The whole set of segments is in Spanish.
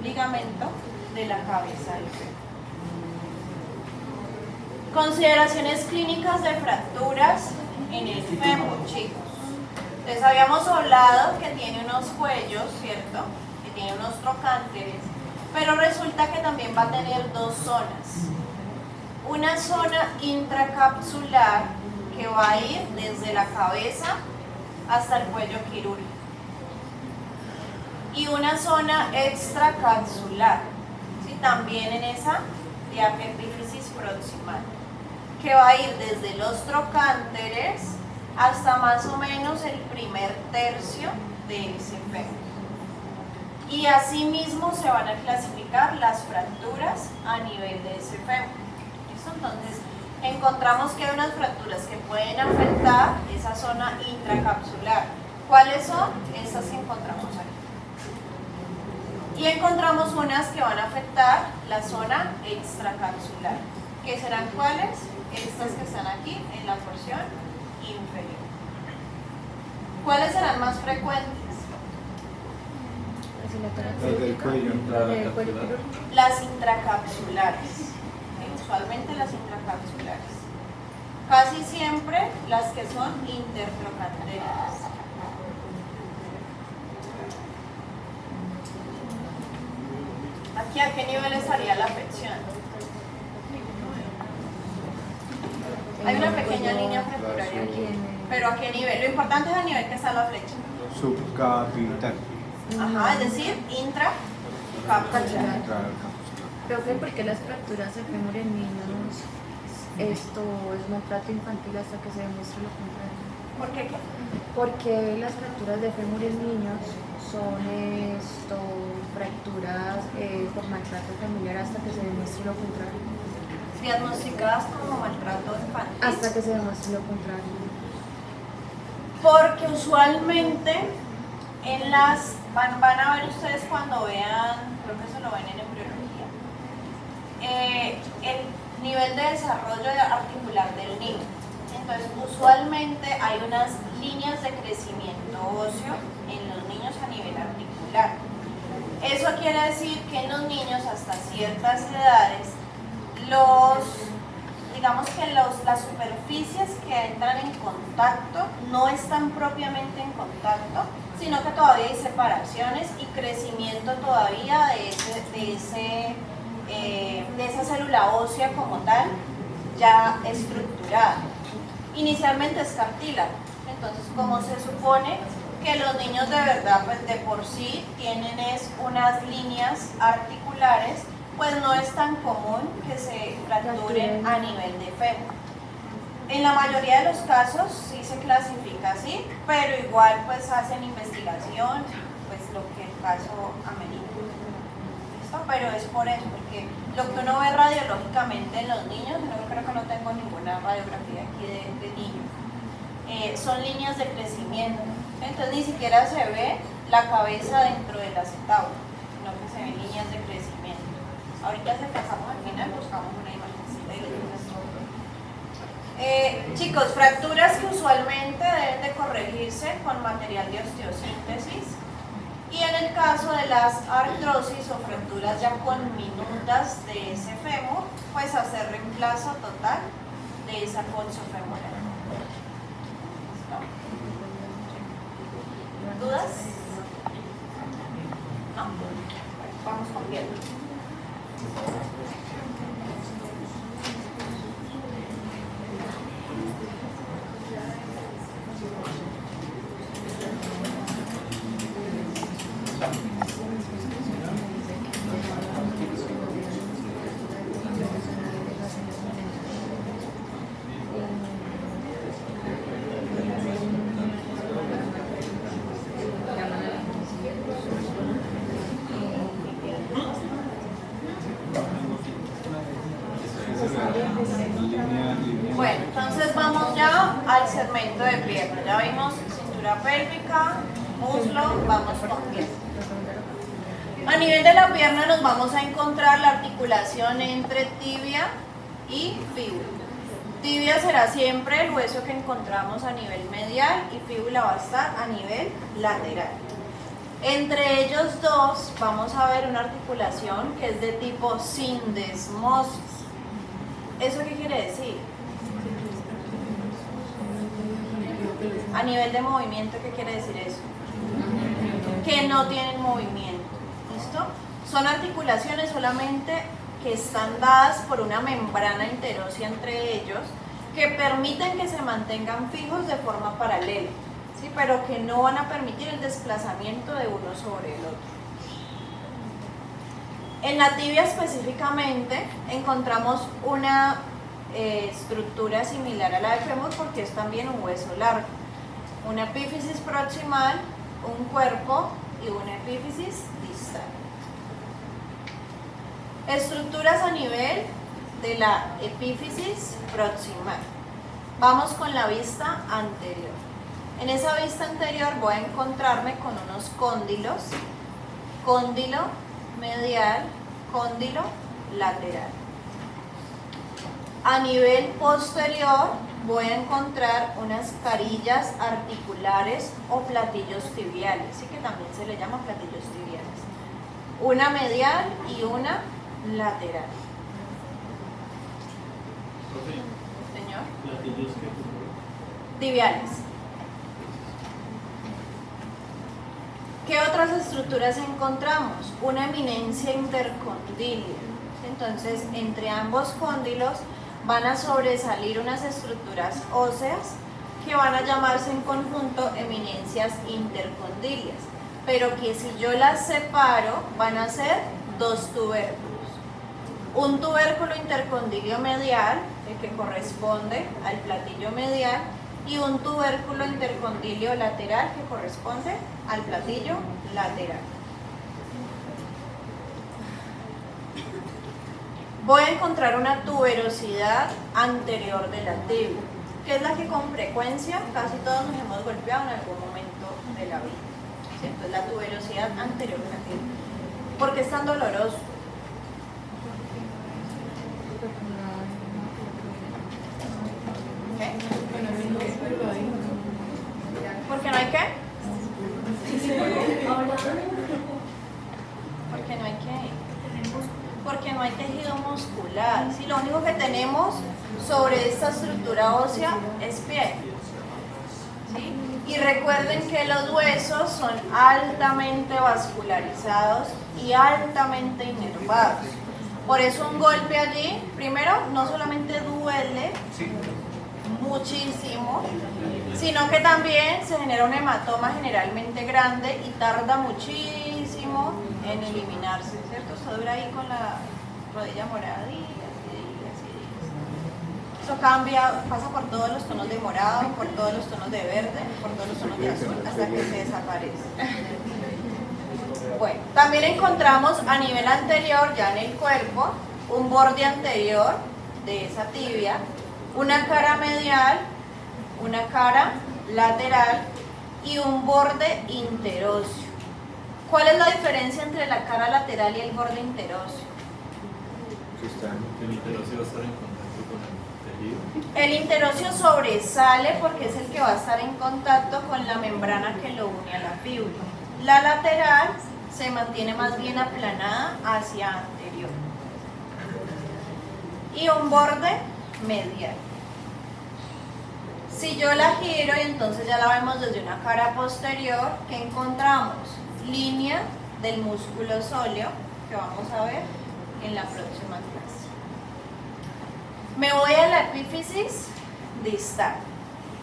ligamento de la cabeza del fémur. Consideraciones clínicas de fracturas en el fémur, chicos. Les habíamos hablado que tiene unos cuellos, ¿cierto? Que tiene unos trocánteres, pero resulta que también va a tener dos zonas. Una zona intracapsular que va a ir desde la cabeza hasta el cuello quirúrgico. Y una zona extracapsular, ¿sí? También en esa diapefísis proximal, que va a ir desde los trocánteres hasta más o menos el primer tercio de ese fémur. Y asimismo se van a clasificar las fracturas a nivel de ese fémur. ¿Listo? Entonces, encontramos que hay unas fracturas que pueden afectar esa zona intracapsular. ¿Cuáles son? Estas que encontramos aquí. Y encontramos unas que van a afectar la zona extracapsular. ¿Qué serán cuáles? Estas que están aquí en la porción inferior. ¿Cuáles serán más frecuentes? Las intracapsulares. Usualmente las intracapsulares. Casi siempre las que son intertrocantéricas. ¿Aquí a qué nivel estaría la afección? Hay una pequeña línea fracturaria aquí. ¿Pero a qué nivel? Lo importante es a nivel que está la flecha. Subcapital. Ajá, es decir, intracapsular. Profe, ¿por qué las fracturas de fémur en niños esto es maltrato infantil hasta que se demuestre lo contrario? ¿Por qué? Porque las fracturas de fémur en niños son fracturas por maltrato familiar hasta que se demuestre lo contrario. Diagnosticadas como maltrato infantil. Hasta que se demuestre lo contrario. Porque usualmente en las van a ver ustedes cuando vean, creo que eso lo ven en embriología, el nivel de desarrollo articular del niño. Entonces, usualmente hay unas líneas de crecimiento óseo en los niños a nivel articular. Eso quiere decir que en los niños hasta ciertas edades, digamos que las superficies que entran en contacto no están propiamente en contacto, sino que todavía hay separaciones y crecimiento todavía de esa célula ósea como tal, ya estructurada. Inicialmente es cartílago, entonces como se supone que los niños de verdad pues de por sí tienen unas líneas articulares, pues no es tan común que se fracturen a nivel de fémur. En la mayoría de los casos sí se clasifica así, pero igual pues hacen investigación, pues lo que el caso amerita. ¿Listo? Pero es por eso, porque lo que uno ve radiológicamente en los niños, no creo que no tengo ninguna radiografía aquí de niños, son líneas de crecimiento. Entonces ni siquiera se ve la cabeza dentro del acetábulo, sino que se ven líneas de crecimiento. Ahorita si pasamos al final, buscamos una imagencita y lo chicos, fracturas que usualmente deben de corregirse con material de osteosíntesis, y en el caso de las artrosis o fracturas ya conminutas de ese fémur, pues hacer reemplazo total de esa colcho femoral. ¿Dudas? No. Vamos con pierna. Bueno, entonces vamos ya al segmento de pierna. Ya vimos cintura pélvica, muslo, vamos con pierna. A nivel de la pierna nos vamos a encontrar la articulación entre tibia y fíbula. Tibia será siempre el hueso que encontramos a nivel medial y fíbula va a estar a nivel lateral. Entre ellos dos vamos a ver una articulación que es de tipo sindesmosis. ¿Eso qué quiere decir? A nivel de movimiento, ¿qué quiere decir eso? Que no tienen movimiento. ¿Listo? Son articulaciones solamente que están dadas por una membrana interósea entre ellos que permiten que se mantengan fijos de forma paralela, ¿sí? Pero que no van a permitir el desplazamiento de uno sobre el otro. En la tibia específicamente encontramos una estructura similar a la del fémur porque es también un hueso largo. Una epífisis proximal, un cuerpo y una epífisis distal. Estructuras a nivel de la epífisis proximal. Vamos con la vista anterior. En esa vista anterior voy a encontrarme con unos cóndilos, cóndilo medial, cóndilo lateral. A nivel posterior voy a encontrar unas carillas articulares o platillos tibiales, sí, que también se le llama platillos tibiales. Una medial y una lateral. Señor. ¿Platillos qué? Tibiales. ¿Qué otras estructuras encontramos? Una eminencia intercondilia. Entonces, entre ambos cóndilos van a sobresalir unas estructuras óseas que van a llamarse en conjunto eminencias intercondilias, pero que si yo las separo van a ser dos tubérculos. Un tubérculo intercondilio medial, el que corresponde al platillo medial, y un tubérculo intercondilio lateral que corresponde al platillo lateral. Voy a encontrar una tuberosidad anterior de la tibia, que es la que con frecuencia casi todos nos hemos golpeado en algún momento de la vida. ¿Cierto? Es la tuberosidad anterior de la tibia. ¿Por qué es tan doloroso? ¿Qué? ¿Por qué no hay qué? Porque no hay qué. Porque no hay tejido muscular. Si lo único que tenemos sobre esta estructura ósea es piel. ¿Sí? Y recuerden que los huesos son altamente vascularizados y altamente inervados. Por eso un golpe allí, primero, no solamente duele muchísimo, sino que también se genera un hematoma generalmente grande y tarda muchísimo en eliminarse, ¿cierto? Esto dura ahí con la rodilla morada días y días y días. Eso cambia, pasa por todos los tonos de morado, por todos los tonos de verde, por todos los tonos de azul, hasta que se desaparece. Bueno, también encontramos a nivel anterior, ya en el cuerpo, un borde anterior de esa tibia, una cara medial, una cara lateral y un borde interóseo. ¿Cuál es la diferencia entre la cara lateral y el borde interóseo? El interóseo va a estar en contacto con el tejido. El interóseo sobresale porque es el que va a estar en contacto con la membrana que lo une a la fíbula. La lateral se mantiene más bien aplanada hacia anterior. Y un borde medial. Si yo la giro y entonces ya la vemos desde una cara posterior, ¿qué encontramos? Línea del músculo sóleo, que vamos a ver en la próxima clase. Me voy a la epífisis distal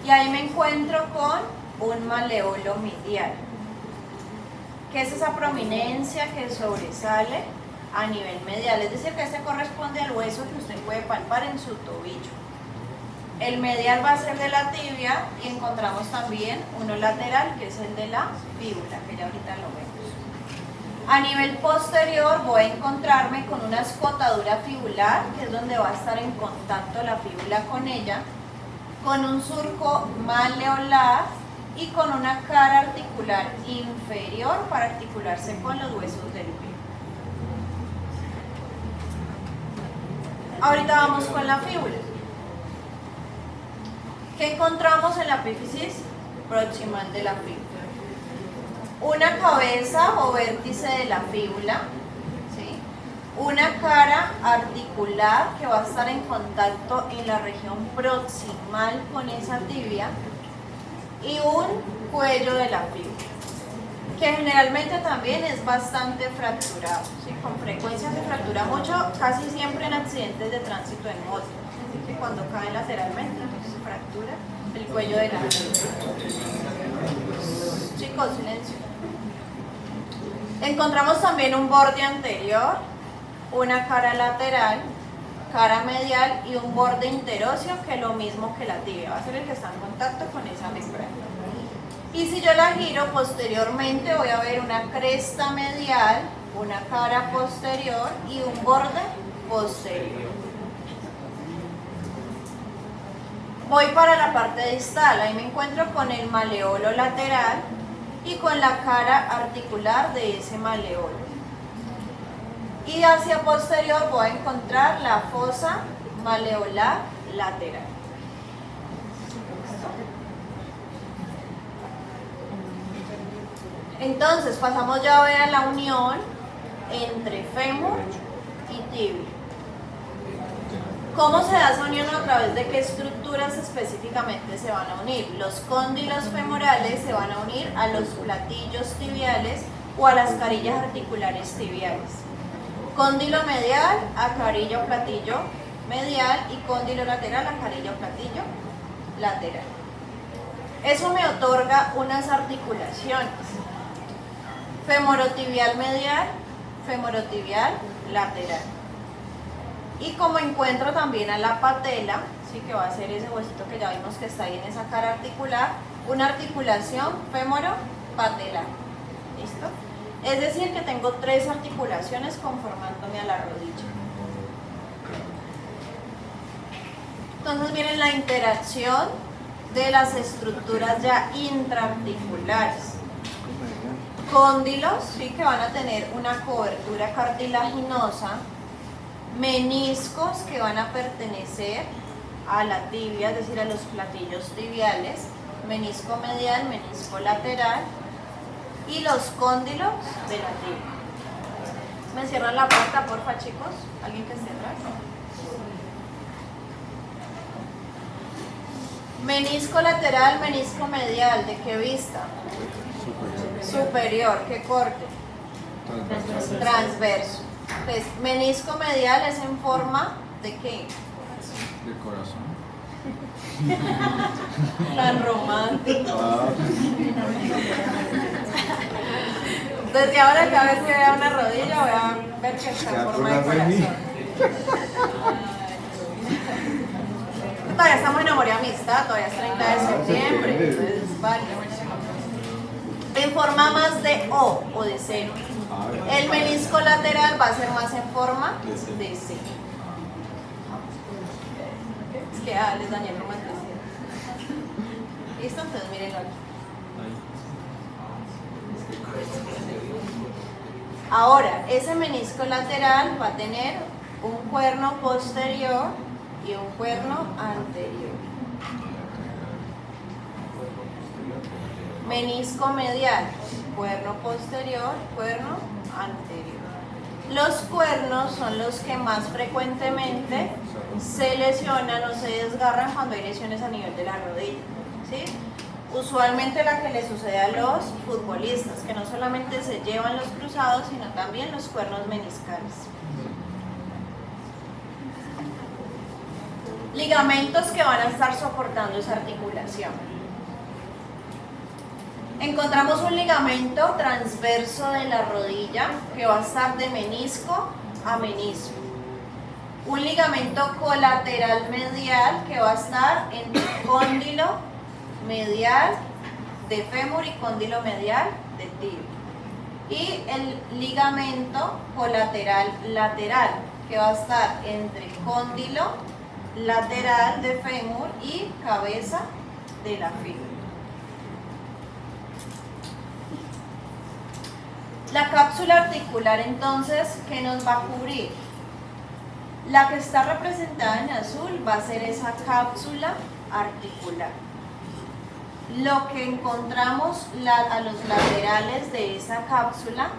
y ahí me encuentro con un maleolo medial, que es esa prominencia que sobresale a nivel medial, es decir, que este corresponde al hueso que usted puede palpar en su tobillo. El medial va a ser de la tibia y encontramos también uno lateral, que es el de la fíbula, que ya ahorita lo vemos. A nivel posterior voy a encontrarme con una escotadura fibular, que es donde va a estar en contacto la fíbula con ella, con un surco maleolar y con una cara articular inferior para articularse con los huesos del pie. Ahorita vamos con la fíbula. ¿Qué encontramos en la epífisis proximal de la fíbula? una cabeza o vértice de la fíbula, ¿sí? Una cara articular que va a estar en contacto en la región proximal con esa tibia y un cuello de la fíbula, que generalmente también es bastante fracturado, ¿sí? Con frecuencia se fractura mucho, casi siempre en accidentes de tránsito en moto, así que cuando cae lateralmente se fractura el cuello de la fíbula. Chicos, silencio. Encontramos también un borde anterior, una cara lateral, cara medial y un borde interóseo, que es lo mismo que la tibia, va a ser el que está en contacto con esa membrana. Y si yo la giro posteriormente, voy a ver una cresta medial, una cara posterior y un borde posterior. Voy para la parte distal, ahí me encuentro con el maleolo lateral y con la cara articular de ese maleolo. Y hacia posterior voy a encontrar la fosa maleolar lateral. Entonces pasamos ya a ver la unión entre fémur y tibia. ¿Cómo se da esa unión? A través de qué estructuras específicamente se van a unir. Los cóndilos femorales se van a unir a los platillos tibiales o a las carillas articulares tibiales. Cóndilo medial a carilla o platillo medial y cóndilo lateral a carilla o platillo lateral. Eso me otorga unas articulaciones. Femorotibial medial, femorotibial lateral. Y como encuentro también a la patela, ¿sí? Que va a ser ese huesito que ya vimos que está ahí en esa cara articular, una articulación fémoro-patelar. ¿Listo? Es decir, que tengo 3 articulaciones conformándome a la rodilla. Entonces miren la interacción de las estructuras ya intraarticulares. Cóndilos, ¿sí? Que van a tener una cobertura cartilaginosa, meniscos que van a pertenecer a la tibia, es decir, a los platillos tibiales, menisco medial, menisco lateral y los cóndilos de la tibia. ¿Me cierran la puerta, porfa, chicos? ¿Alguien que esté atrás? Menisco lateral, menisco medial, ¿de qué vista? Superior, ¿qué corte? Transverso. Entonces, menisco medial es en forma ¿de qué? De corazón. Tan romántico. Desde ahora cada vez que vea una rodilla voy a ver que está en forma de corazón. Todavía estamos en amor y amistad, todavía es 30 de septiembre, entonces vale. En forma más de O o de C. El menisco lateral va a ser más en forma de C. Es que les dañé el romanticismo. ¿Listo? Entonces mírenlo aquí. Ahora, ese menisco lateral va a tener un cuerno posterior y un cuerno anterior. Menisco medial, cuerno posterior, cuerno anterior. Los cuernos son los que más frecuentemente se lesionan o se desgarran cuando hay lesiones a nivel de la rodilla, ¿sí? Usualmente la que le sucede a los futbolistas, que no solamente se llevan los cruzados, sino también los cuernos meniscales. Ligamentos que van a estar soportando esa articulación. Encontramos un ligamento transverso de la rodilla que va a estar de menisco a menisco. Un ligamento colateral medial que va a estar entre cóndilo medial de fémur y cóndilo medial de tibia. Y el ligamento colateral lateral que va a estar entre cóndilo lateral de fémur y cabeza de la fíbula. La cápsula articular entonces, ¿qué nos va a cubrir? La que está representada en azul va a ser esa cápsula articular. lo que encontramos a los laterales de esa cápsula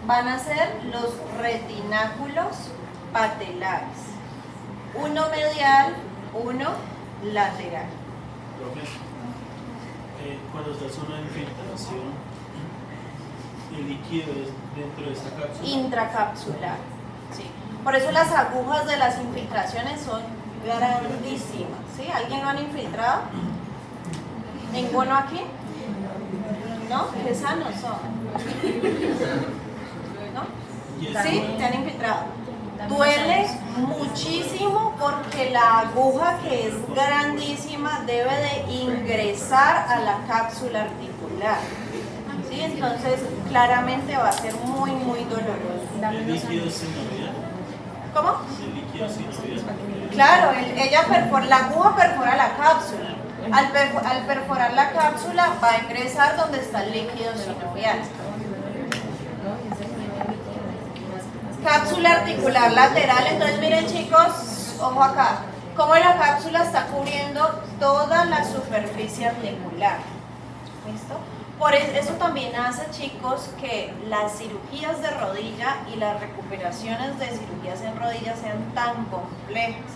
van a ser los retináculos patelares. Uno medial, uno lateral. Profe, cuando se hace una infiltración, el líquido es dentro de esta cápsula. Intracapsular. Sí. Por eso las agujas de las infiltraciones son grandísimas. ¿Sí? ¿Alguien lo han infiltrado? ¿Ninguno aquí? ¿No? Qué sanos son. ¿No? ¿Sí? ¿Te han infiltrado? Duele muchísimo porque la aguja, que es grandísima, debe de ingresar a la cápsula articular. ¿Sí? Entonces, claramente va a ser muy, muy doloroso. ¿El líquido es sinovial? ¿Cómo? ¿El líquido es sinovial? Claro, la aguja perfora la cápsula. Al perforar la cápsula va a ingresar donde está el líquido sinovial. Cápsula articular lateral. Entonces miren, chicos, ojo acá, cómo la cápsula está cubriendo toda la superficie articular. ¿Listo? Por eso también hace, chicos, que las cirugías de rodilla y las recuperaciones de cirugías en rodilla sean tan complejas,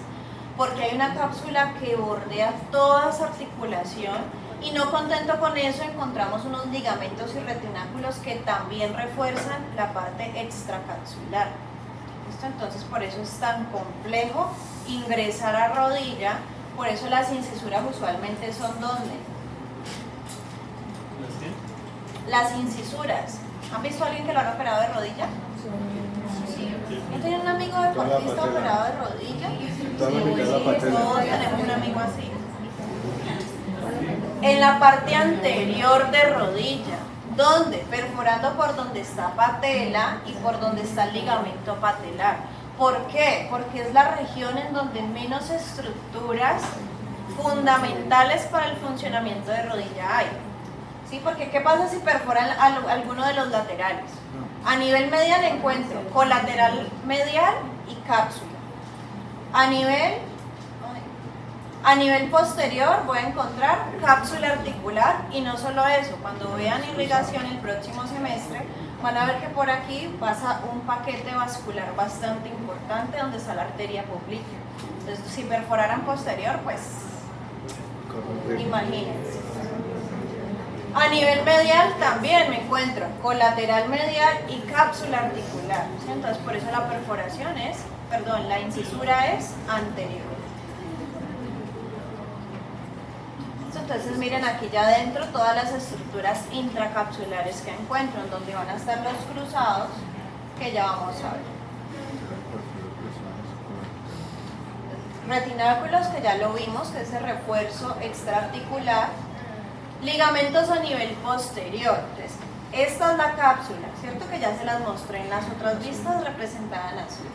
porque hay una cápsula que bordea toda esa articulación, y no contento con eso, encontramos unos ligamentos y retináculos que también refuerzan la parte extracapsular. ¿Listo? Entonces, por eso es tan complejo ingresar a rodilla. Por eso las incisuras usualmente son ¿dónde? Las incisuras. ¿Han visto a alguien que lo han operado de rodilla? ¿No tienen un amigo deportista operado de rodilla? Todos tenemos un amigo así. En la parte anterior de rodilla, ¿dónde? Perforando por donde está patela y por donde está el ligamento patelar. ¿Por qué? Porque es la región en donde menos estructuras fundamentales para el funcionamiento de rodilla hay. ¿Sí? Porque ¿qué pasa si perforan alguno de los laterales? A nivel medial encuentro colateral medial y cápsula. A nivel posterior voy a encontrar cápsula articular, y no solo eso, cuando vean irrigación el próximo semestre van a ver que por aquí pasa un paquete vascular bastante importante donde está la arteria poplitea. Entonces, si perforaran posterior, pues imagínense. A nivel medial también me encuentro colateral medial y cápsula articular. ¿Sí? Entonces, por eso la perforación la incisura es anterior. Entonces miren aquí ya adentro todas las estructuras intracapsulares que encuentro, en donde van a estar los cruzados, que ya vamos a ver. Retináculos, que ya lo vimos, que es el refuerzo extraarticular. Ligamentos a nivel posterior. Entonces, esta es la cápsula, ¿cierto? Que ya se las mostré en las otras vistas, representada en azul.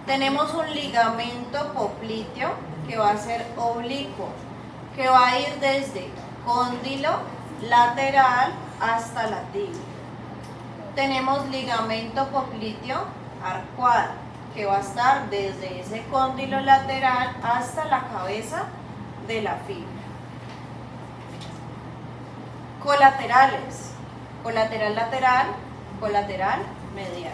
Tenemos un ligamento popliteo que va a ser oblicuo, que va a ir desde cóndilo lateral hasta la tibia. Tenemos ligamento popliteo arcuado, que va a estar desde ese cóndilo lateral hasta la cabeza de la fibra. Colaterales, colateral lateral, colateral medial.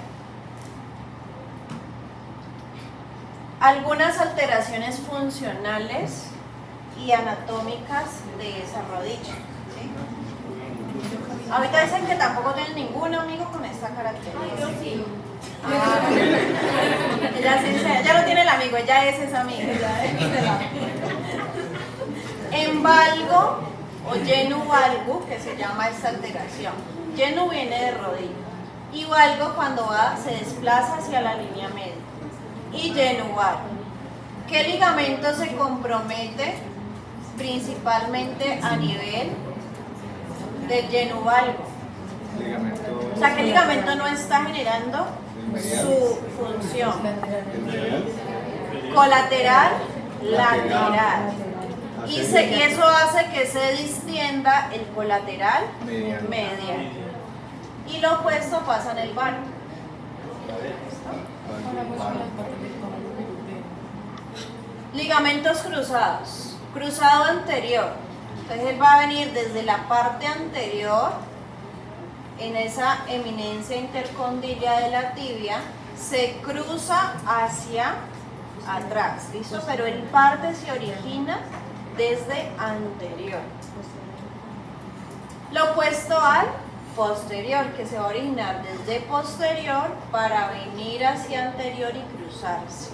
Algunas alteraciones funcionales y anatómicas de esa rodilla. ¿Sí? Ahorita dicen que tampoco tienen ningún amigo con esta característica. Sí. Ella no tiene el amigo, ella es esa amiga. Embalgo o yenu valgo, que se llama esta alteración. Yenu viene de rodilla y valgo cuando se desplaza hacia la línea media. Y yenu valgo. ¿Qué ligamento se compromete? Principalmente a nivel del yenu valgo. O sea, ¿qué ligamento no está generando su función? Colateral, lateral. Y eso hace que se distienda el colateral medial. Y lo opuesto pasa en el valgo. Ligamentos cruzados. Cruzado anterior. Entonces él va a venir desde la parte anterior, en esa eminencia intercondila de la tibia, se cruza hacia atrás, ¿listo? Pero él parte, se origina desde anterior. Lo opuesto al posterior, que se va a originar desde posterior para venir hacia anterior y cruzarse.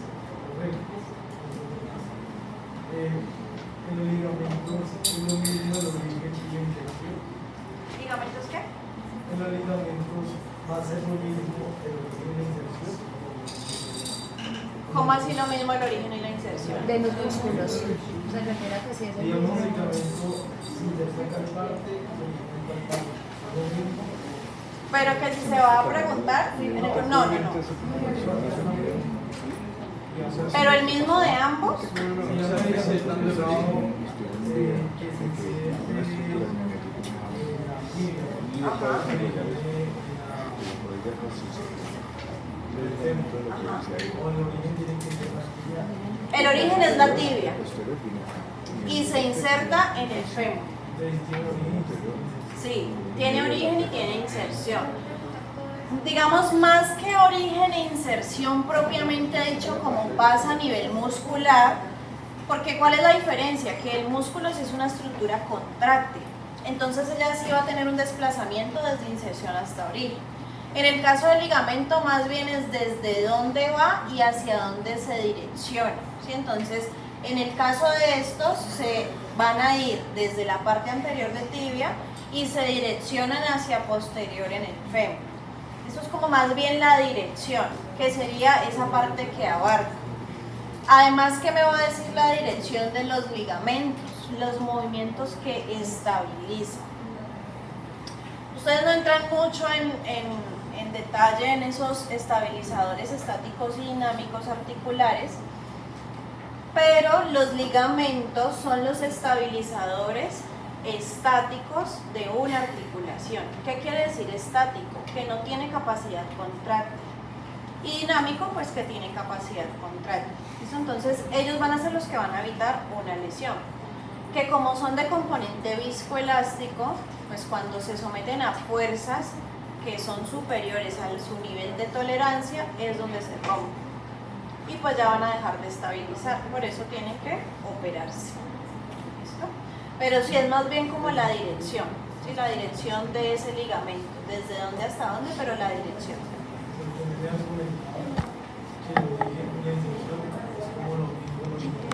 En los ligamentos es lo mismo el origen y la inserción. ¿Ligamentos qué? En los ligamentos va a ser lo mismo el origen y la inserción. ¿Cómo así lo mismo el origen y la inserción? De los músculos. Se refiere a que si es el Digamos, músculo. ligamento, si ya está en tal parte, el origen en tal parte. Lo mismo. Pero que si se va a preguntar, no. Pero el mismo de ambos. Si ya me dice el cruzado, que se excede o el origen tiene que ser la tibia. El origen es la tibia y se inserta en el fémur. Entonces tiene origen. Sí, tiene origen y tiene inserción. Digamos, más que origen e inserción propiamente dicho, como pasa a nivel muscular, porque ¿cuál es la diferencia? Que el músculo sí es una estructura contráctil, entonces ella sí va a tener un desplazamiento desde inserción hasta origen. En el caso del ligamento, más bien es desde dónde va y hacia dónde se direcciona, ¿sí? Entonces, en el caso de estos, se van a ir desde la parte anterior de tibia y se direccionan hacia posterior en el fémur. Eso es como más bien la dirección, que sería esa parte que abarca. Además, ¿qué me va a decir la dirección de los ligamentos? Los movimientos que estabilizan. Ustedes no entran mucho en detalle en esos estabilizadores estáticos y dinámicos articulares, pero los ligamentos son los estabilizadores estáticos de una articulación. ¿Qué quiere decir estático? Que no tiene capacidad contráctil. Y dinámico, pues que tiene capacidad contráctil. ¿Listo? Entonces, ellos van a ser los que van a evitar una lesión. Que como son de componente viscoelástico, pues cuando se someten a fuerzas que son superiores a su nivel de tolerancia, es donde se rompen. Y pues ya van a dejar de estabilizar. Por eso tienen que operarse. ¿Listo? Pero sí es más bien como la dirección, ¿sí? La dirección de ese ligamento, desde dónde hasta dónde, pero la dirección. Porque me has comentado que el origen y la inserción es como lo mismo,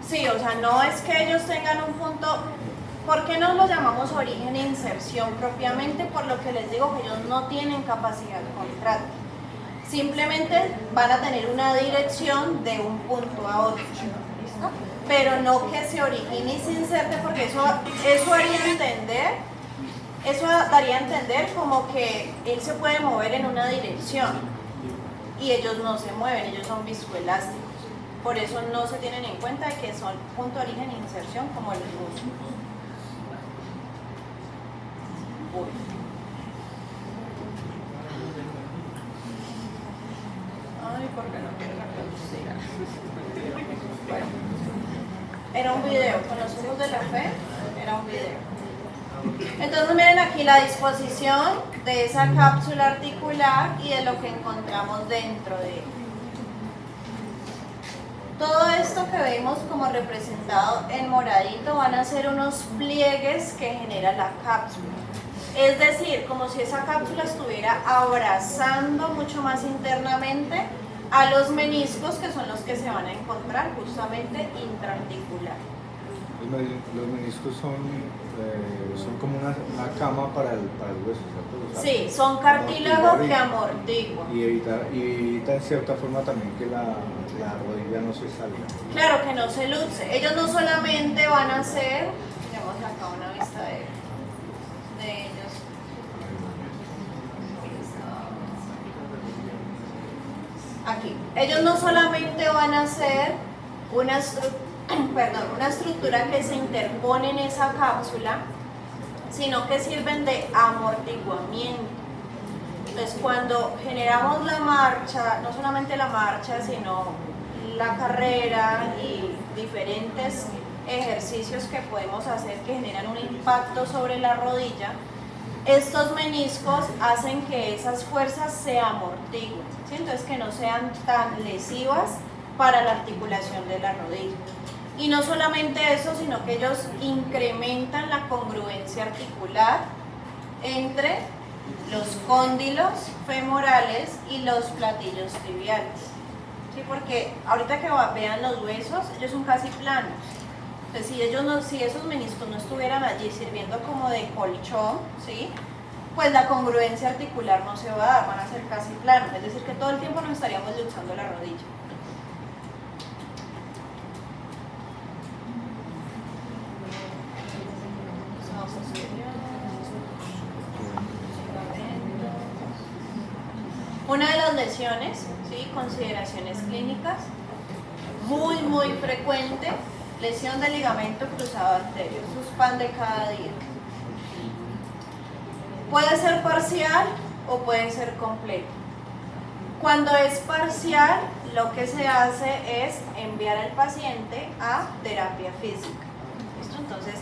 Sí, o sea, no es que ellos tengan un punto. ¿Por qué no lo llamamos origen e inserción propiamente? Por lo que les digo que ellos no tienen capacidad contráctil. Simplemente van a tener una dirección de un punto a otro. ¿Listo? Pero no que se origine y se inserte, porque eso daría a entender como que él se puede mover en una dirección y ellos no se mueven, ellos son viscoelásticos. Por eso no se tienen en cuenta de que son punto de origen e inserción como los músculos. Ay, ¿por qué no quiero reproducir? Bueno, era un video, con los ojos de la fe, era un video. Entonces miren aquí la disposición de esa cápsula articular y de lo que encontramos dentro de ella. Todo esto que vemos como representado en moradito van a ser unos pliegues que genera la cápsula. Es decir, como si esa cápsula estuviera abrazando mucho más internamente a los meniscos, que son los que se van a encontrar justamente intraarticular. Los meniscos son como una cama para el hueso, ¿cierto? O sea, Sí, son cartílagos que amortiguan. y evita en cierta forma también que la rodilla no se salga. Claro, que no se luce. Ellos no solamente van a hacer, tenemos acá una vista de ellos. Aquí. Ellos no solamente van a hacer una estructura que se interpone en esa cápsula, sino que sirven de amortiguamiento. Entonces, cuando generamos la marcha, no solamente la marcha, sino la carrera y diferentes ejercicios que podemos hacer que generan un impacto sobre la rodilla, estos meniscos hacen que esas fuerzas se amortiguen, ¿sí? Entonces que no sean tan lesivas para la articulación de la rodilla. Y no solamente eso, sino que ellos incrementan la congruencia articular entre los cóndilos femorales y los platillos tibiales, ¿sí? Porque ahorita que vean los huesos, ellos son casi planos. Entonces, si esos meniscos no estuvieran allí sirviendo como de colchón, ¿sí? Pues la congruencia articular no se va a dar, van a ser casi planos. Es decir, que todo el tiempo nos estaríamos luchando la rodilla. Una de las lesiones, ¿sí? Consideraciones clínicas, muy frecuente, lesión del ligamento cruzado anterior, eso es pan de cada día. Puede ser parcial o puede ser completo. Cuando es parcial, lo que se hace es enviar al paciente a terapia física. ¿Listo? Entonces,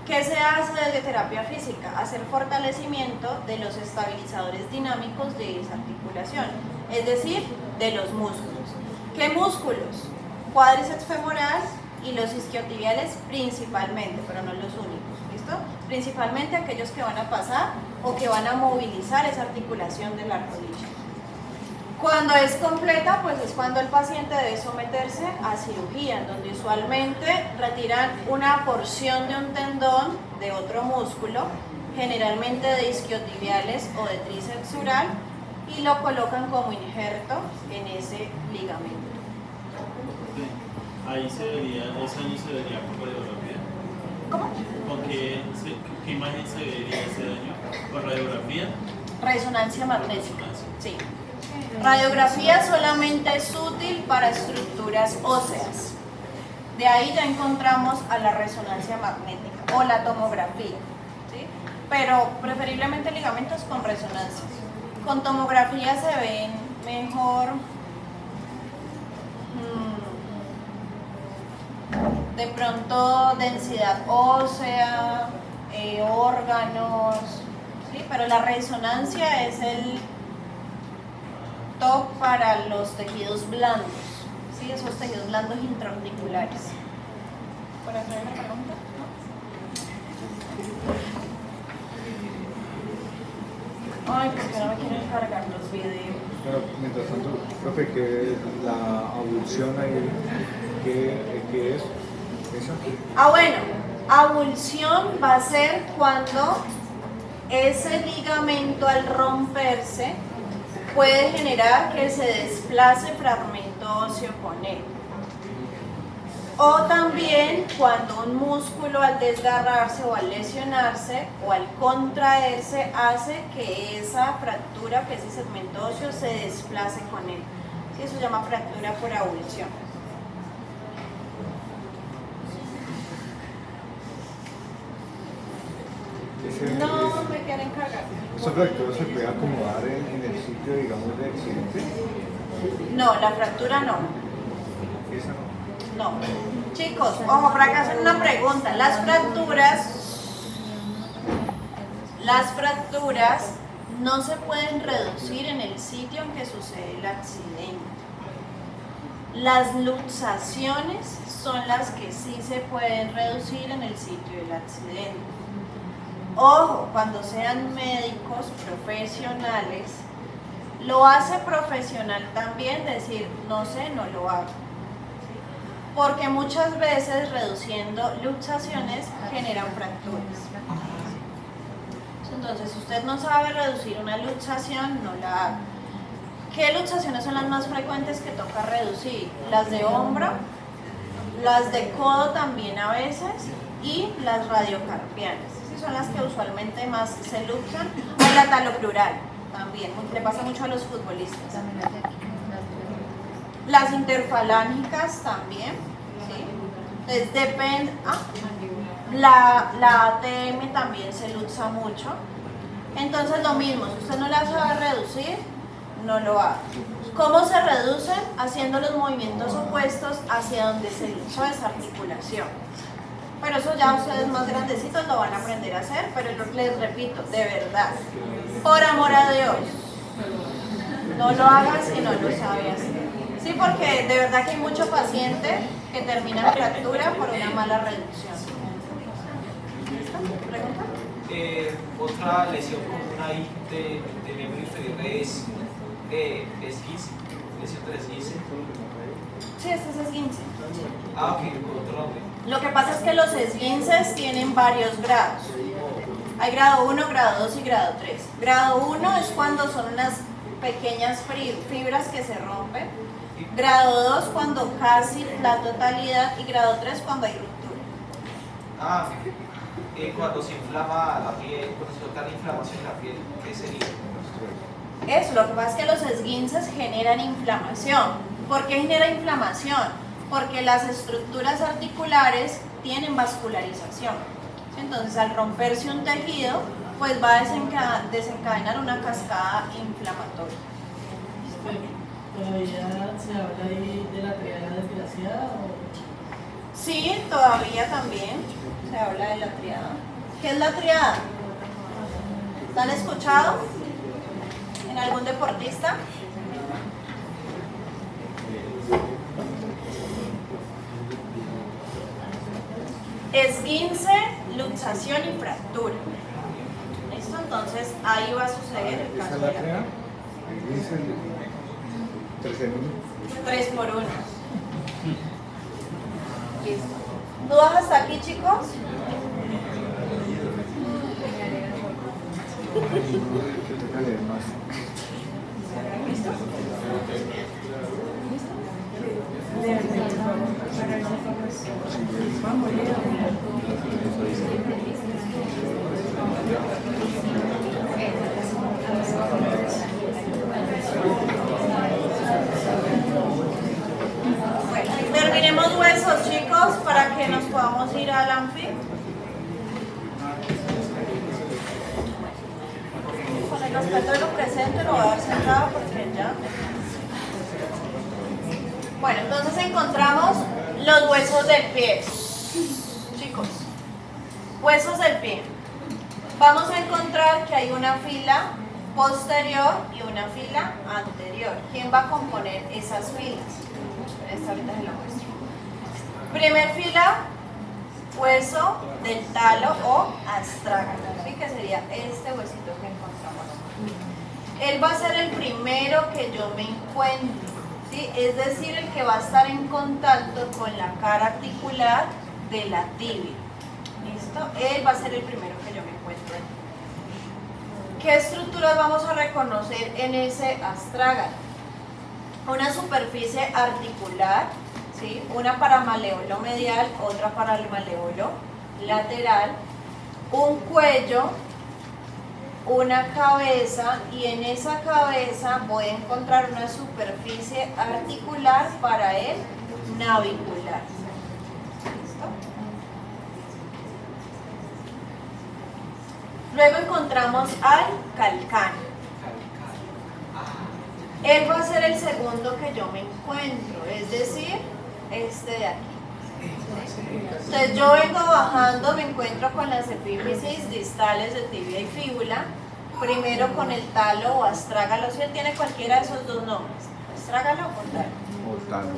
¿qué se hace desde terapia física? Hacer fortalecimiento de los estabilizadores dinámicos de esa articulación, es decir, de los músculos. ¿Qué músculos? Cuádriceps femoral y los isquiotibiales principalmente, pero no los únicos, ¿listo? Principalmente aquellos que van a pasar o que van a movilizar esa articulación de la rodilla. Cuando es completa, pues es cuando el paciente debe someterse a cirugía, donde usualmente retiran una porción de un tendón de otro músculo, generalmente de isquiotibiales o de tríceps sural, y lo colocan como injerto en ese ligamento. Ahí se vería, ese daño se vería por radiografía. ¿Cómo? ¿Con qué imagen se vería ese daño? ¿Por radiografía? Resonancia magnética. Sí. Radiografía solamente es útil para estructuras óseas. De ahí ya encontramos a la resonancia magnética o la tomografía, ¿sí? Pero preferiblemente ligamentos con resonancia. Con tomografía se ven mejor de pronto densidad ósea, órganos, ¿sí? Pero la resonancia es el top para los tejidos blandos, ¿sí? Esos tejidos blandos intraarticulares. ¿Por hacer una pregunta? ¿No? Ay, pues que no me quieren cargar los videos. Pero mientras tanto, profe, ¿qué es la abulsión ahí? ¿Qué es? ¿Esa? Ah, bueno, abulsión va a ser cuando ese ligamento al romperse puede generar que se desplace fragmento óseo con él. O también cuando un músculo al desgarrarse o al lesionarse o al contraerse hace que esa fractura, que ese segmento óseo se desplace con él. Sí, eso se llama fractura por abulsión. No me quieren cargar. ¿Esa fractura se puede acomodar en el sitio, digamos, de accidente? No, la fractura no. Esa no. No. Chicos, ojo, por acá hacen una pregunta. Las fracturas no se pueden reducir en el sitio en que sucede el accidente. Las luxaciones son las que sí se pueden reducir en el sitio del accidente. Ojo, cuando sean médicos profesionales, lo hace profesional también decir, no sé, no lo hago. Porque muchas veces reduciendo luxaciones generan fracturas. Entonces, si usted no sabe reducir una luxación, no la haga. ¿Qué luxaciones son las más frecuentes que toca reducir? Las de hombro, las de codo también a veces y las radiocarpianas. Sí, son las que usualmente más se luxan. O la talocrural también, le pasa mucho a los futbolistas. Las interfalángicas también, ¿sí? Entonces depende. La ATM también se luxa mucho. Entonces lo mismo, si usted no la sabe reducir, no lo haga. ¿Cómo se reducen? Haciendo los movimientos opuestos hacia donde se luxó esa articulación. Pero eso ya ustedes más grandecitos lo van a aprender a hacer, pero les repito, de verdad, por amor a Dios, no lo hagas si no lo sabes. Sí, porque de verdad que hay mucho paciente que termina en fractura por una mala reducción. ¿Pregunta? Otra lesión común ahí de miembro inferior es esguince, lesión del esguince. Sí, este es esguince. Ah, ok, con otro nombre. Lo que pasa es que los esguinces tienen varios grados. Hay grado 1, grado 2 y grado 3. Grado 1 es cuando son unas pequeñas fibras que se rompen. Grado 2 cuando casi la totalidad y grado 3 cuando hay ruptura. Ah, cuando se inflama la piel, cuando se nota la inflamación en la piel, ¿qué sería? Eso, lo que pasa es que los esguinces generan inflamación. ¿Por qué genera inflamación? Porque las estructuras articulares tienen vascularización. Entonces, al romperse un tejido, pues va a desencadenar una cascada inflamatoria. ¿Todavía se habla ahí de la triada desgraciada? ¿O? Sí, todavía también se habla de la triada. ¿Qué es la triada? ¿La han escuchado? ¿En algún deportista? Esguince, luxación y fractura. ¿Listo? Entonces ahí va a suceder el ¿Esa caso es de la la trea? Dice el tercer 3 por 1. Listo. ¿Dudas hasta aquí, chicos? que toca leer más. ¿Listo? Bueno, terminemos huesos, chicos, para que nos podamos ir al anfi. Con el respeto de lo presente lo voy a dar sentado porque ya. Bueno, entonces encontramos los huesos del pie. Chicos, huesos del pie. Vamos a encontrar que hay una fila posterior y una fila anterior. ¿Quién va a componer esas filas? Esta ahorita se la muestro. Primer fila, hueso del talo o astrágalo, ¿sí? Que sería este huesito que encontramos. Él va a ser el primero que yo me encuentro, ¿sí? Es decir, el que va a estar en contacto con la cara articular de la tibia. ¿Listo? Él va a ser el primero que yo me encuentro. ¿Qué estructuras vamos a reconocer en ese astrágalo? Una superficie articular, ¿sí? Una para maleolo medial, otra para el maleolo lateral, un cuello, una cabeza, y en esa cabeza voy a encontrar una superficie articular para el navicular. ¿Listo? Luego encontramos al calcáneo. Él va a ser el segundo que yo me encuentro, es decir, este de aquí. Entonces yo vengo bajando, me encuentro con las epífisis distales de tibia y fíbula, primero con el talo o astrágalo, si él tiene cualquiera de esos dos nombres, astrágalo o talo.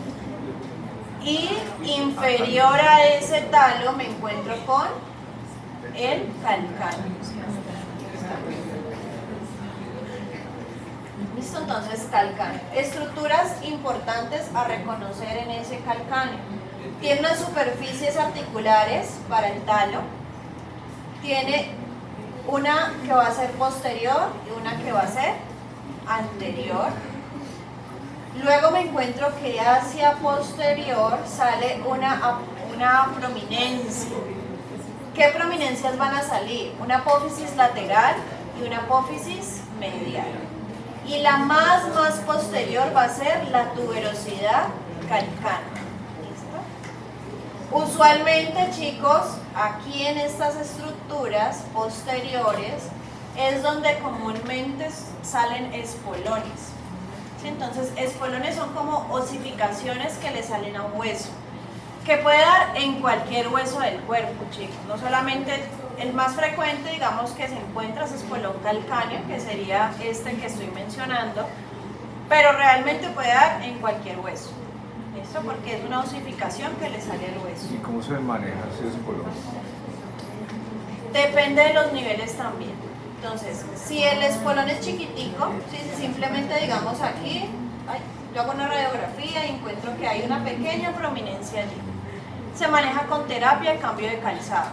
Y inferior a ese talo me encuentro con el calcáneo. Listo, entonces calcáneo. Estructuras importantes a reconocer en ese calcáneo. Tiene unas superficies articulares para el talo. Tiene una que va a ser posterior y una que va a ser anterior. Luego me encuentro que hacia posterior sale una prominencia. ¿Qué prominencias van a salir? Una apófisis lateral y una apófisis medial. Y la más posterior va a ser la tuberosidad calcánea. ¿Listo? Usualmente, chicos, aquí en estas estructuras posteriores es donde comúnmente salen espolones. ¿Sí? Entonces, espolones son como osificaciones que le salen a un hueso. que puede dar en cualquier hueso del cuerpo, chicos. No solamente, el más frecuente, digamos, que se encuentra es espolón calcáneo, que sería este que estoy mencionando, pero realmente puede dar en cualquier hueso. ¿Listo? Porque es una osificación que le sale al hueso. ¿Y cómo se maneja ese espolón? Depende de los niveles también. Entonces, si el espolón es chiquitico, si simplemente digamos aquí, yo hago una radiografía y encuentro que hay una pequeña prominencia allí. Se maneja con terapia y cambio de calzado.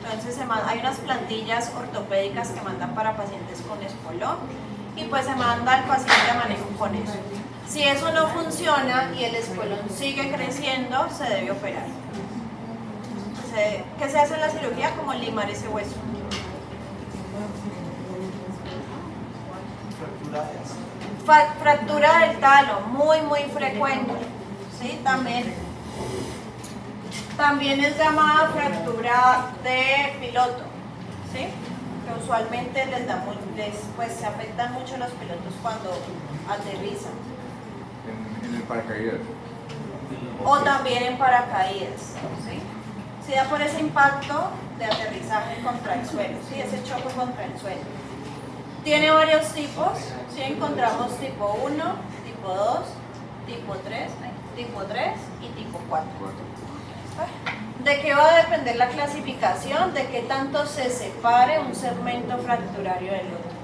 Entonces hay unas plantillas ortopédicas que mandan para pacientes con espolón y pues se manda al paciente a manejo con eso. Si eso no funciona y el espolón sigue creciendo, se debe operar. ¿Qué se hace en la cirugía? Como limar ese hueso. Fractura del talo, muy frecuente. ¿Sí? También es llamada fractura de piloto. ¿Sí? Que usualmente pues, se afectan mucho los pilotos cuando aterrizan. En el paracaídas. O también en paracaídas. ¿Sí? Se da por ese impacto de aterrizaje contra el suelo, ¿sí? Ese choque contra el suelo. Tiene varios tipos, ¿sí? Encontramos tipo 1, tipo 2, tipo 3 y tipo 4. ¿De qué va a depender la clasificación? De qué tanto se separe un segmento fracturario del otro.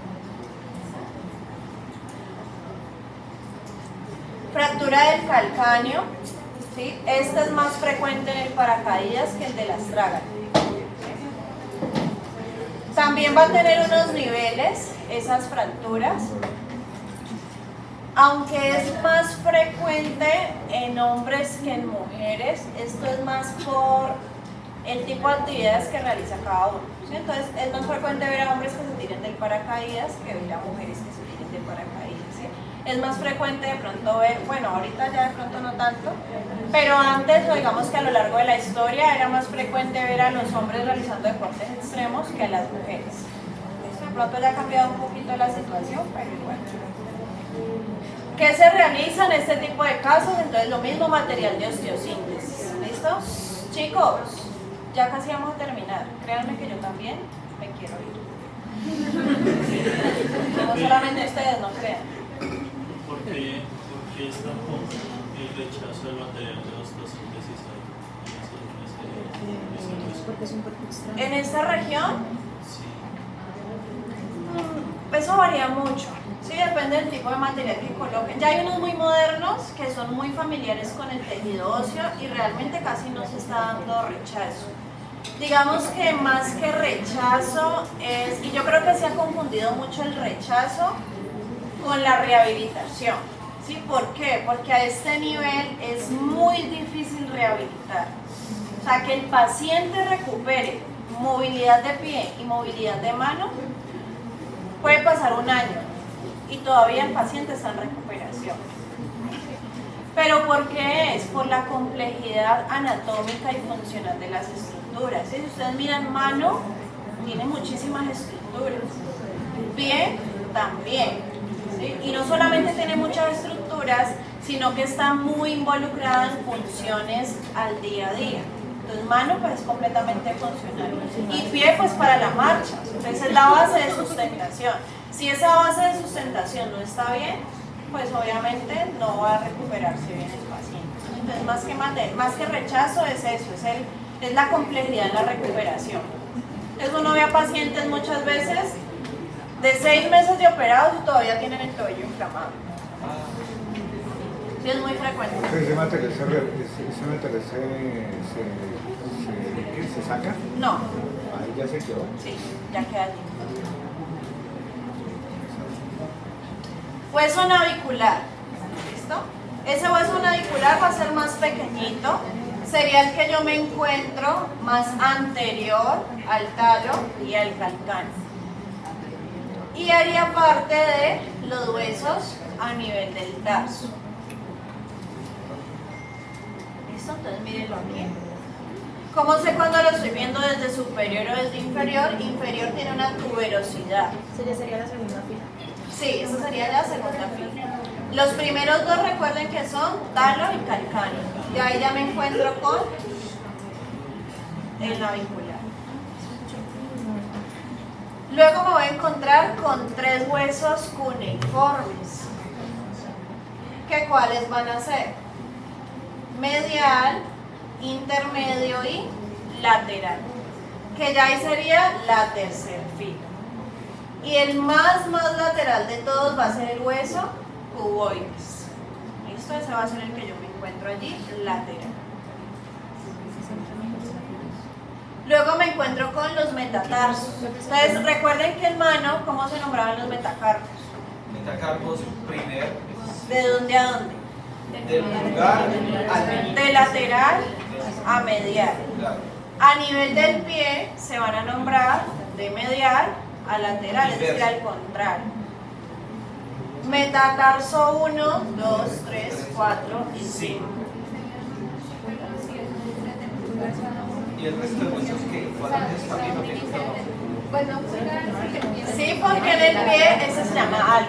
Fractura del calcáneo, ¿sí? Esta es más frecuente en el paracaídas que el de las trágalas. También va a tener unos niveles, esas fracturas, aunque es más frecuente en hombres que en mujeres. Esto es más por el tipo de actividades que realiza cada uno, ¿sí? Entonces es más frecuente ver a hombres que se tiren del paracaídas que ver a mujeres que se tiren del paracaídas, ¿sí? Es más frecuente de pronto ver, bueno, ahorita ya de pronto no tanto, pero antes, o digamos que a lo largo de la historia, era más frecuente ver a los hombres realizando deportes extremos que a las mujeres. De pronto ya ha cambiado un poquito la situación, pero igual. ¿Qué se realiza en este tipo de casos? Entonces lo mismo, material de osteosíntesis. ¿Listo? Chicos, ya casi vamos a terminar. Créanme que yo también me quiero ir. No solamente ustedes, no crean. ¿Por qué es tan común el rechazo del material de osteosíntesis Porque es un cuerpo extraño. En esta región, Sí. eso varía mucho. Sí, depende del tipo de material que coloquen. Ya hay unos muy modernos que son muy familiares con el tejido óseo y realmente casi no se está dando rechazo. Digamos que más que rechazo es, y yo creo que se ha confundido mucho el rechazo con la rehabilitación. ¿Sí? ¿Por qué? Porque a este nivel es muy difícil rehabilitar. O sea, que el paciente recupere movilidad de pie y movilidad de mano, puede pasar un año y todavía el paciente está en recuperación. ¿Pero por qué es? Por la complejidad anatómica y funcional de las estructuras. Si ustedes miran mano, tiene muchísimas estructuras. Pie, también. ¿Sí? Y no solamente tiene muchas estructuras, sino que está muy involucrada en funciones al día a día. Entonces mano pues es completamente funcional. Y pie pues para la marcha. Entonces es la base de sustentación. Si esa base de sustentación no está bien, pues obviamente no va a recuperarse bien el paciente. Entonces más que rechazo es eso, es la complejidad en la recuperación. Entonces uno ve a pacientes muchas veces de 6 meses de operados y todavía tienen el tobillo inflamado. Sí, es muy frecuente. ¿Ese material se saca? No, Ahí ya se quedó. sí, ya queda allí. Hueso navicular, ¿listo? Ese hueso navicular va a ser más pequeñito, sería el que yo me encuentro más anterior al talo y al calcáneo. Y haría parte de los huesos a nivel del tarso. ¿Listo? Entonces mírenlo aquí. ¿Cómo sé cuando lo estoy viendo desde superior o desde inferior? Inferior tiene una tuberosidad. Sería la segunda fila. Sí, esa sería la segunda fila. Los primeros dos recuerden que son talo y calcáneo. De ahí ya me encuentro con el navicular. Luego me voy a encontrar con 3 huesos cuneiformes. ¿Qué cuáles van a ser? Medial, intermedio y lateral. Que ya ahí sería la tercera fila. Y el más lateral de todos va a ser el hueso cuboides. ¿Listo? Ese va a ser el que yo me encuentro allí, lateral. Luego me encuentro con los metatarsos. Entonces, recuerden que en mano, ¿cómo se nombraban los metacarpos? Metacarpos primer, ¿De dónde a dónde? del pulgar al meñique. De lateral a medial. Claro. A nivel del pie se van a nombrar de medial a lateral, es decir, al contrario. Metatarso 1, 2, 3, 4 y 5. Y el resto de huesos que falanges también no tienen nombre. Bueno, Sí, porque en el pie ese se llama alus.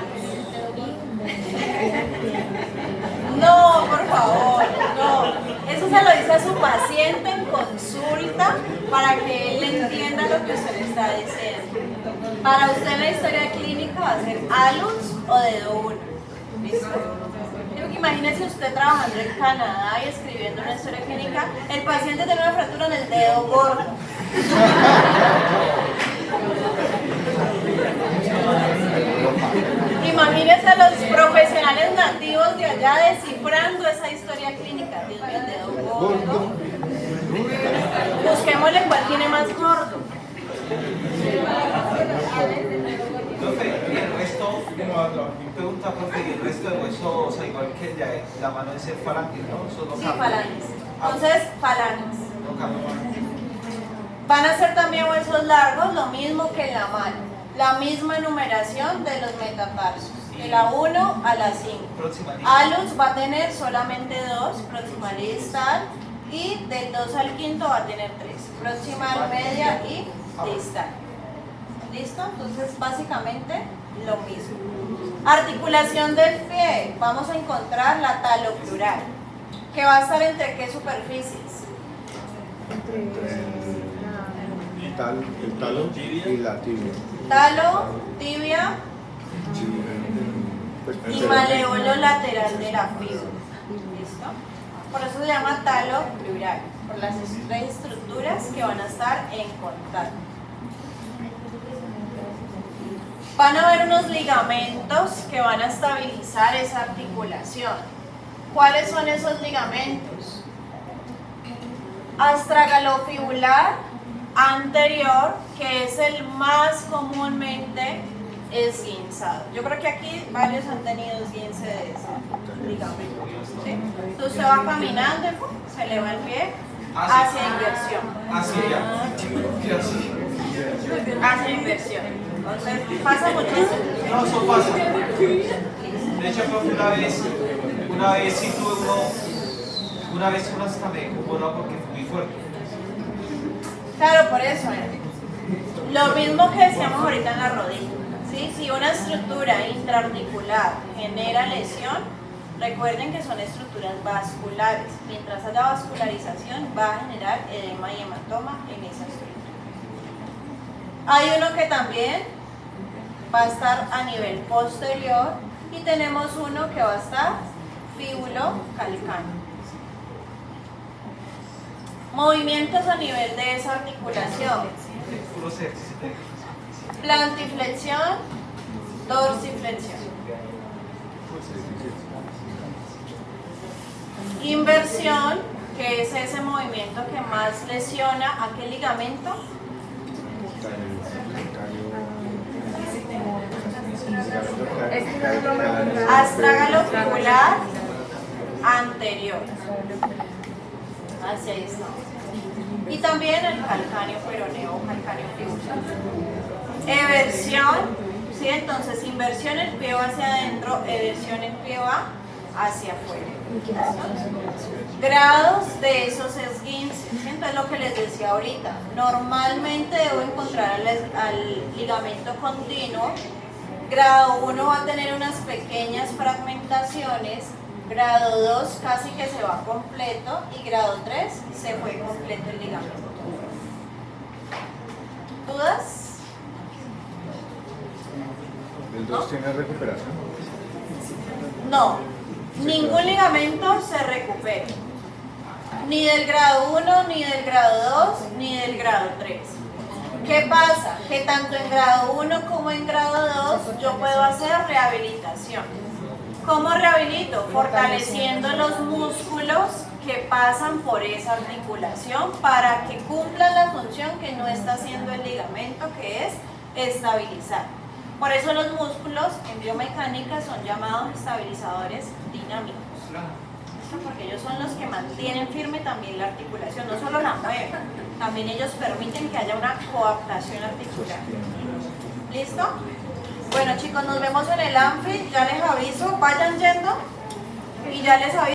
No, por favor, no. Eso se lo dice a su paciente en consulta para que él entienda lo que usted le está diciendo. Para usted la historia clínica va a ser alus o dedo 1. ¿Listo? Creo que imagínese usted trabajando en Canadá y escribiendo una historia clínica, el paciente tiene una fractura en el dedo gordo. Imagínense a los profesionales nativos de allá descifrando esa historia clínica. Dios mío, el dedo gordo. Busquémosle cuál tiene más gordo. Profe, y el resto, pregunta, profe, y el resto de huesos, o sea, igual que el de la mano es el falange, ¿no? Eso no Sí, cambia. falanges. Entonces, falanges. No cambia. Van a ser también huesos largos, lo mismo que en la mano. La misma numeración de los metatarsos, de la 1 a la 5. Próxima lista. Alus va a tener solamente 2, proximal y distal, y del 2 al 5 va a tener 3, proximal, media y distal. ¿Listo? Entonces, básicamente lo mismo. Articulación del pie, vamos a encontrar la talocrural, que va a estar entre qué superficies. El talo y la tibia. Talo, tibia Pues, y maleolo lateral de la fibra. ¿Listo? Por eso se llama talocrural, por las 3 estructuras que van a estar en contacto. Van a haber unos ligamentos que van a estabilizar esa articulación. ¿Cuáles son esos ligamentos? Astragalofibular anterior, que es el más comúnmente esguinzado. Yo creo que aquí varios han tenido esguince de ese ligamento. ¿Sí? Entonces usted va caminando, se eleva el pie hacia inversión. Así ya. Y así. Hacia inversión. Entonces pasa muchísimo. No, eso pasa. De hecho, profe, una vez sí tuve una vez uno hasta me voló porque fue muy fuerte. Claro, por eso. Lo mismo que decíamos ahorita en la rodilla. ¿Sí? Si una estructura intraarticular genera lesión, recuerden que son estructuras vasculares. Mientras haya vascularización, va a generar edema y hematoma en esa estructura. Hay uno que también va a estar a nivel posterior y tenemos uno que va a estar fíbulo-calcáneo. Movimientos a nivel de esa articulación. Puro ejercicio. Plantiflexión, dorsiflexión. Inversión, que es ese movimiento que más lesiona a qué ligamento. Astragalofibular anterior. Hacia ahí está. Y también el calcáneo peroneo o calcáneo fibular. Eversión, ¿sí? Entonces inversión el pie va hacia adentro, eversión el pie va hacia afuera. Grados de esos esguinces, ¿sí? Entonces lo que les decía ahorita, normalmente debo encontrar al ligamento continuo Grado 1 va a tener unas pequeñas fragmentaciones, grado 2 casi que se va completo y grado 3 se fue completo el ligamento. ¿Dudas? ¿El 2 tiene recuperación? No, Sí, ningún claro. ligamento se recupera. Ni del grado 1, ni del grado 2, ni del grado 3. ¿Qué pasa? Que tanto en grado 1 como en grado 2 yo puedo hacer rehabilitación. ¿Cómo rehabilito? Fortaleciendo los músculos que pasan por esa articulación para que cumplan la función que no está haciendo el ligamento, que es estabilizar. Por eso los músculos en biomecánica son llamados estabilizadores dinámicos. Porque ellos son los que mantienen firme también la articulación, no solo la mueven, también ellos permiten que haya una coaptación articular. ¿Listo? Bueno chicos, nos vemos en el Amphi, ya les aviso, vayan yendo y ya les aviso.